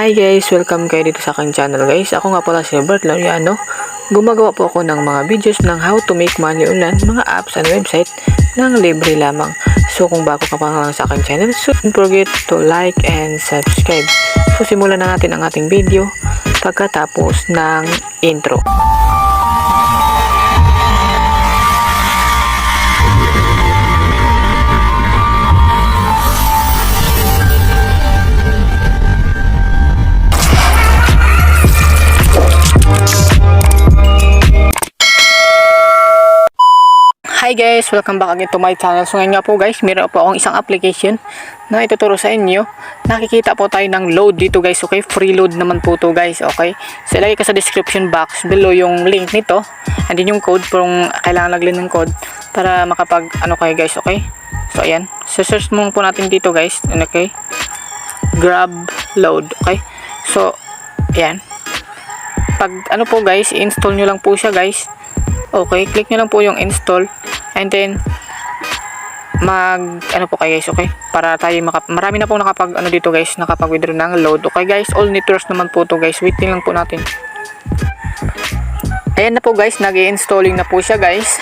Hi guys! Welcome kayo dito sa aking channel guys. Ako nga pala si Bert, Laureano. Gumagawa po ako ng mga videos ng how to make money online, mga apps and website ng libre lamang. So kung bago ka pa lang sa aking channel, so don't forget to like and subscribe. So simulan na natin ang ating video pagkatapos ng intro. Hi guys! Welcome back again to my channel. So ngayon nga po guys, meron po akong isang application na ituturo sa inyo. Nakikita po tayo ng load dito guys, okay? Free load naman po to guys, okay? So ilagay ka sa description box below yung link nito and then yung code kung kailangan lagyan ng code para makapag ano kayo guys, okay? So ayan, so search mo po natin dito guys, okay? Grab load, okay? So ayan, pag ano po guys, install nyo lang po siya guys. Okay, click nyo lang po yung install and then ano po kayo guys, okay? Para tayo marami na po nakapag ano dito guys, nakapag-withdraw ng load. Okay guys, all networks naman po to guys. Waiting lang po natin. Ayan na po guys, nag-i-installing na po siya guys.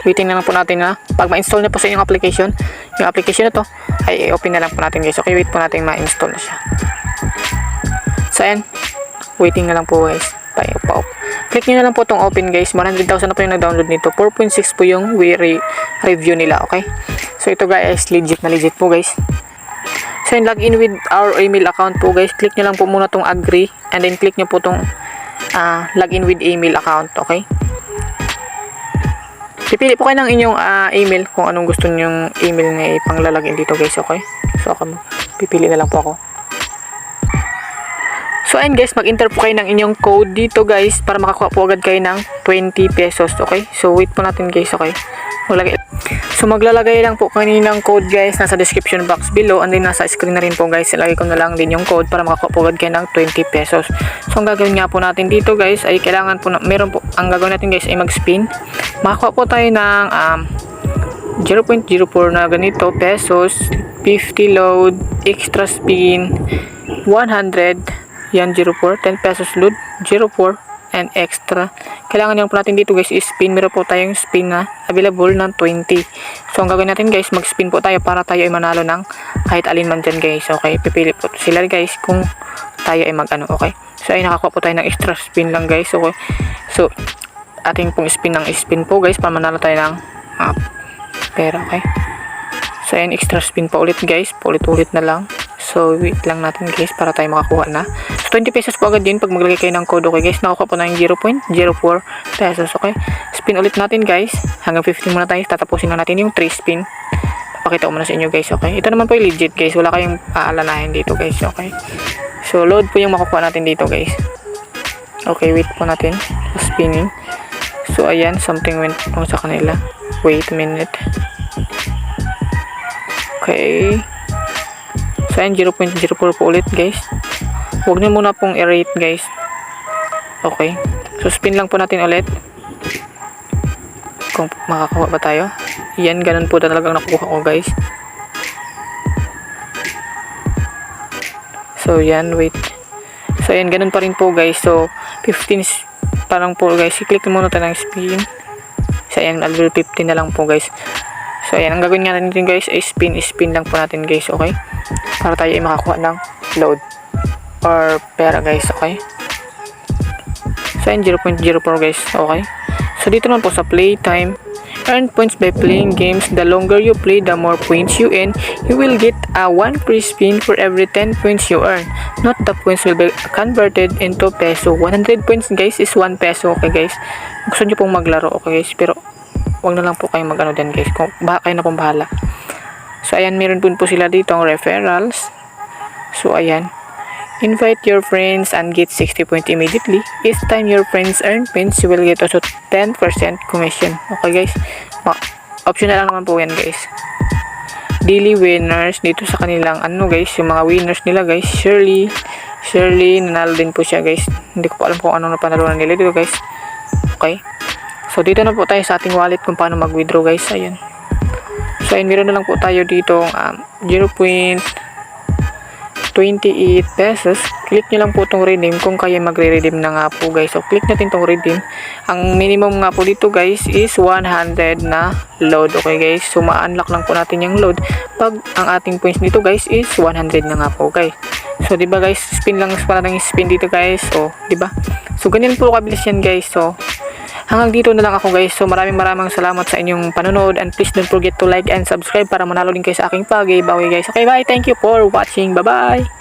Waiting na lang po natin na pag ma-install na po sa inyong application, yung application na to ay i-open na lang po natin guys. Okay, wait po natin ma-install na siya. So ayan, waiting na lang po guys. Click nyo na lang po itong open guys. 100,000 na po yung nag-download nito. 4.6 po yung review nila, okay? So ito guys, legit na legit po guys. So yun, login with our email account po guys. Click nyo lang po muna itong agree and then click nyo po itong login with email account, okay? Pipili po kayo ng inyong email kung anong gusto nyong email na ipanglalagin dito guys, okay? So pipili na lang po ako. So ayun guys, mag-enter po kayo ng inyong code dito guys para makakuha po agad kayo ng 20 pesos, okay? So wait po natin guys, okay? So maglalagay lang po kaninang code guys, nasa description box below and then nasa screen na rin po guys. Ilagay ko na lang din yung code para makakuha po agad kayo ng 20 pesos. So ang gagawin nga po natin dito guys ay kailangan po meron po, ang gagawin natin guys ay mag-spin. Makakuha po tayo ng 0.04 na ganito pesos, 50 load, extra spin, 100 yan 04, 10 pesos load, 04 and extra. Kailangan nyo po natin dito guys is spin. Meron po tayong spin na available ng 20. So ang gagawin natin guys, mag-spin po tayo para tayo ay manalo ng kahit alin man dyan guys, okay? Pipili po sila guys kung tayo ay mag-ano, okay? So ay nakakuha po tayo ng extra spin lang guys, okay? So ating pong spin ng spin po guys para manalo tayo ng pera, okay? So ayan, extra spin pa ulit guys, paulit-ulit na lang. So wait lang natin guys para tayo makakuha na. So 20 pesos po agad din pag maglagay kayo ng code, okay guys? Nakuha po na yung 0.04 pesos, okay? Spin ulit natin guys. Hanggang 15 muna tayo. Tatapusin na natin yung 3 spin. Papakita ko muna sa inyo guys, okay? Ito naman po yung legit guys. Wala kayong aalanahin dito guys, okay? So load po yung makukuha natin dito guys. Okay, wait po natin. Spinning. So ayan, something went wrong sa kanila. Wait a minute. Okay. So ayan, 0.04 po ulit guys. Huwag nyo muna pong i-rate guys. Okay. So spin lang po natin ulit. Kung makakuha ba tayo. Yan, ganun po talagang nakukuha ko guys. So yan, wait. So ayan, ganun pa rin po guys. So 15 parang po guys. I-click muna tayo ng spin. So ayan, level 15 na lang po guys. So ayan, ang gagawin nga natin guys ay spin lang po natin guys, okay? Para tayo ay makakuha ng load or pera guys, okay? So ayan, 0.04 guys, okay? So dito naman po sa playtime, earn points by playing games. The longer you play, the more points you earn. You will get a 1 free spin for every 10 points you earn. Not the points will be converted into peso. 100 points guys is 1 peso, okay guys? Gusto nyo pong maglaro, okay guys? Pero wag na lang po kayong mag-ano din guys, kung kayo na pong bahala. So ayan, meron po sila dito ang referrals. So ayan, invite your friends and get 60 points immediately. Each time your friends earn points, you will get also 10% commission, okay guys? Optional lang naman po yan guys. Daily winners dito sa kanilang ano guys, yung mga winners nila guys. Shirley nanalo din po siya guys. Hindi ko po alam kung ano na panalunan nila dito guys, okay? So dito na po tayo sa ating wallet kung paano mag-withdraw guys. Ayan. So ayun, meron na lang po tayo dito 0.25 28 pesos. Click nyo lang po itong redeem kung kayo magre-redeem na nga po guys. So click natin itong redeem. Ang minimum nga po dito guys is 100 na load. Okay guys, so ma-unlock lang po natin yung load pag ang ating points dito guys is 100 na nga po guys. So diba guys, spin lang pa natin spin dito guys. So diba, so ganyan po kabilis yan guys. So hanggang dito na lang ako guys. So maraming salamat sa inyong panonood, and please don't forget to like and subscribe para manalo din kayo sa aking pag-giveaway guys. Okay, bye. Thank you for watching. Bye bye.